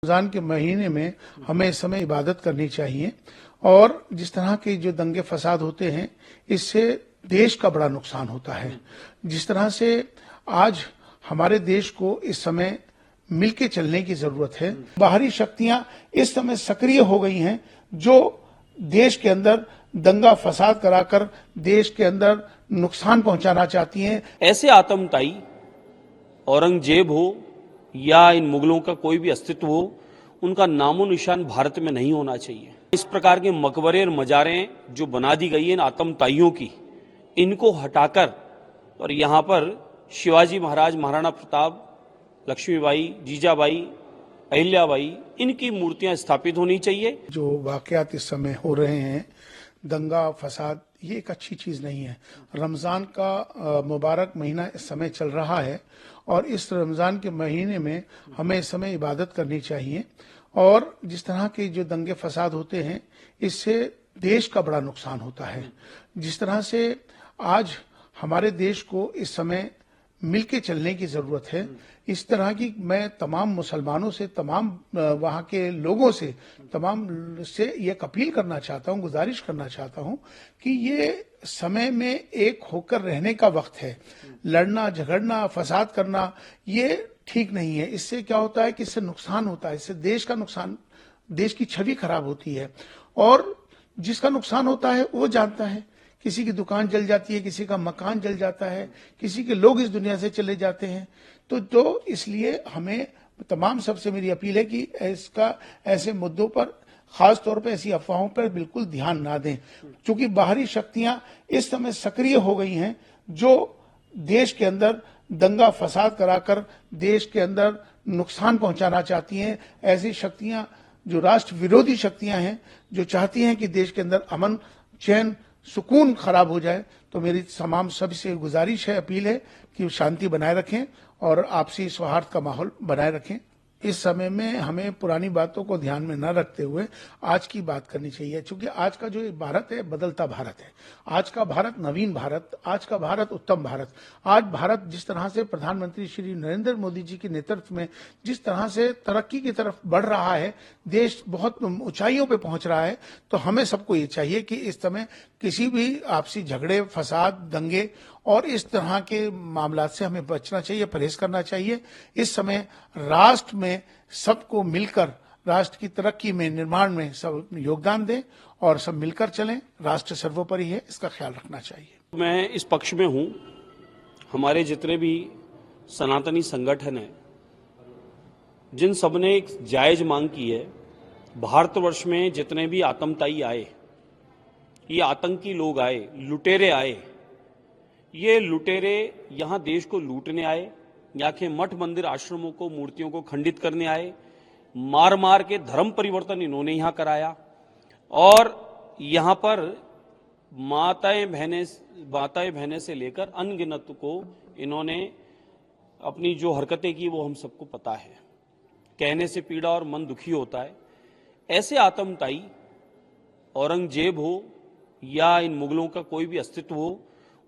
रमजान के महीने में हमें इस समय इबादत करनी चाहिए और जिस तरह के जो दंगे फसाद होते हैं इससे देश का बड़ा नुकसान होता है। जिस तरह से आज हमारे देश को इस समय मिलके चलने की जरूरत है। बाहरी शक्तियां इस समय सक्रिय हो गई हैं जो देश के अंदर दंगा फसाद कराकर देश के अंदर नुकसान पहुंचाना चाहती हैं। ऐसे आतंकवादी औरंगजेब हो या इन मुगलों का कोई भी अस्तित्व हो, उनका नामो निशान भारत में नहीं होना चाहिए। इस प्रकार के मकबरे और मजारें जो बना दी गई हैं इन आतंकवादियों की, इनको हटाकर और यहाँ पर शिवाजी महाराज, महाराणा प्रताप, लक्ष्मीबाई, जीजाबाई, अहिल्याबाई, इनकी मूर्तियां स्थापित होनी चाहिए। जो वाकयात इस समय हो रहे हैं, दंगा फसाद, ये एक अच्छी चीज नहीं है। रमजान का मुबारक महीना इस समय चल रहा है और इस रमजान के महीने में हमें इस समय इबादत करनी चाहिए और जिस तरह के जो दंगे फसाद होते हैं इससे देश का बड़ा नुकसान होता है। जिस तरह से आज हमारे देश को इस समय मिलके चलने की जरूरत है। इस तरह की मैं तमाम मुसलमानों से, तमाम वहाँ के लोगों से, तमाम से ये अपील करना चाहता हूँ, गुजारिश करना चाहता हूँ कि ये समय में एक होकर रहने का वक्त है। लड़ना, झगड़ना, फसाद करना ये ठीक नहीं है। इससे क्या होता है कि इससे नुकसान होता है, इससे देश का नुकसान, देश की छवि खराब होती है और जिसका नुकसान होता है वो जानता है। किसी की दुकान जल जाती है, किसी का मकान जल जाता है, किसी के लोग इस दुनिया से चले जाते हैं। तो इसलिए हमें तमाम सबसे मेरी अपील है कि ऐसे मुद्दों पर, खास तौर पे ऐसी अफवाहों पर बिल्कुल ध्यान ना दें, क्योंकि बाहरी शक्तियां इस समय सक्रिय हो गई हैं जो देश के अंदर दंगा फसाद कराकर देश के अंदर नुकसान पहुंचाना चाहती हैं। ऐसी शक्तियां जो राष्ट्र विरोधी शक्तियां हैं, जो चाहती हैं कि देश के अंदर अमन, चैन, सुकून खराब हो जाए। तो मेरी तमाम सबसे गुजारिश है, अपील है कि शांति बनाए रखें और आपसी सौहार्द का माहौल बनाए रखें। इस समय में हमें पुरानी बातों को ध्यान में न रखते हुए आज की बात करनी चाहिए, क्योंकि आज का जो भारत है बदलता भारत है। आज का भारत नवीन भारत, आज का भारत उत्तम भारत। आज भारत जिस तरह से प्रधानमंत्री श्री नरेंद्र मोदी जी के नेतृत्व में जिस तरह से तरक्की की तरफ बढ़ रहा है, देश बहुत ऊंचाइयों पे पहुंच रहा है, तो हमें सबको ये चाहिए कि इस समय किसी भी आपसी झगड़े, फसाद, दंगे और इस तरह के मामला से हमें बचना चाहिए, परहेज करना चाहिए। इस समय राष्ट्र में सबको मिलकर राष्ट्र की तरक्की में, निर्माण में सब योगदान दें और सब मिलकर चलें। राष्ट्र सर्वोपरि है, इसका ख्याल रखना चाहिए। मैं इस पक्ष में हूं। हमारे जितने भी सनातनी संगठन हैं, जिन सब ने एक जायज मांग की है, भारतवर्ष में जितने भी आतंकवादी आए, ये आतंकी लोग आए, लुटेरे आए, ये लुटेरे यहां देश को लूटने आए, यहाँ के मठ मंदिर आश्रमों को, मूर्तियों को खंडित करने आए, मार मार के धर्म परिवर्तन इन्होंने यहां कराया और यहां पर माताएं बहनें से लेकर अनगिनत को इन्होंने अपनी जो हरकतें की वो हम सबको पता है। कहने से पीड़ा और मन दुखी होता है। ऐसे आतंकवादी औरंगजेब हो या इन मुगलों का कोई भी अस्तित्व हो,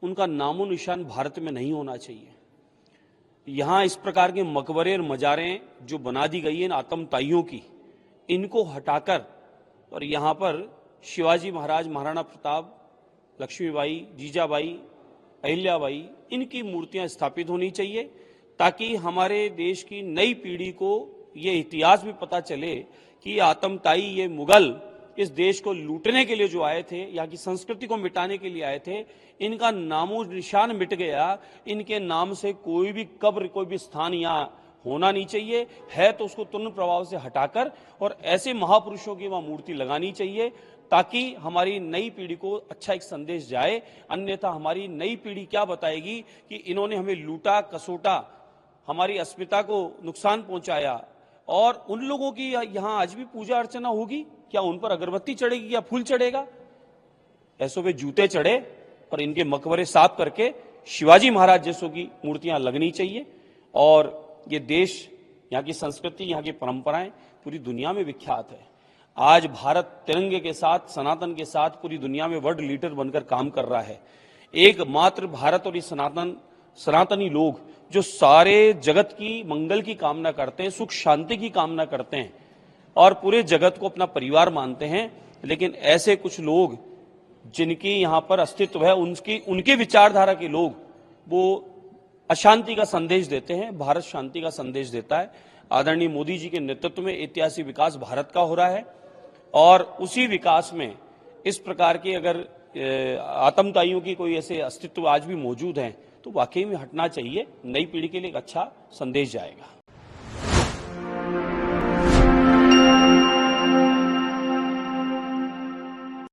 उनका नामो निशान भारत में नहीं होना चाहिए। यहाँ इस प्रकार के मकबरे और मजारें जो बना दी गई हैं इन आतंकवादियों की, इनको हटाकर और यहाँ पर शिवाजी महाराज, महाराणा प्रताप, लक्ष्मीबाई, जीजाबाई, अहिल्याबाई, इनकी मूर्तियां स्थापित होनी चाहिए ताकि हमारे देश की नई पीढ़ी को ये इतिहास भी पता चले कि आतंकवादी, ये मुगल इस देश को लूटने के लिए जो आए थे, यहाँ की संस्कृति को मिटाने के लिए आए थे, इनका नामो निशान मिट गया। इनके नाम से कोई भी कब्र, कोई भी स्थान यहाँ होना नहीं चाहिए। है तो उसको तुरंत प्रभाव से हटाकर और ऐसे महापुरुषों की वहां मूर्ति लगानी चाहिए ताकि हमारी नई पीढ़ी को अच्छा एक संदेश जाए। अन्यथा हमारी नई पीढ़ी क्या बताएगी कि इन्होंने हमें लूटा, कसोटा, हमारी अस्मिता को नुकसान पहुंचाया। और उन लोगों की यहाँ आज भी पूजा अर्चना होगी क्या? उन पर अगरबत्ती चढ़ेगी, क्या फूल चढ़ेगा? ऐसों पे जूते चढ़े पर इनके मकबरे साफ करके शिवाजी महाराज जैसों की मूर्तियां लगनी चाहिए। और ये देश, यहाँ की संस्कृति, यहाँ की परंपराएं पूरी दुनिया में विख्यात है। आज भारत तिरंगे के साथ, सनातन के साथ पूरी दुनिया में वर्ल्ड लीडर बनकर काम कर रहा है। एकमात्र भारत और ये सनातनी लोग जो सारे जगत की मंगल की कामना करते हैं, सुख शांति की कामना करते हैं, और पूरे जगत को अपना परिवार मानते हैं। लेकिन ऐसे कुछ लोग जिनकी यहाँ पर अस्तित्व है, उनके विचारधारा के लोग वो अशांति का संदेश देते हैं। भारत शांति का संदेश देता है। आदरणीय मोदी जी के नेतृत्व में ऐतिहासिक विकास भारत का हो रहा है और उसी विकास में इस प्रकार की अगर आतंकवादियों की कोई ऐसे अस्तित्व आज भी मौजूद हैं तो वाकई में हटना चाहिए। नई पीढ़ी के लिए एक अच्छा संदेश जाएगा।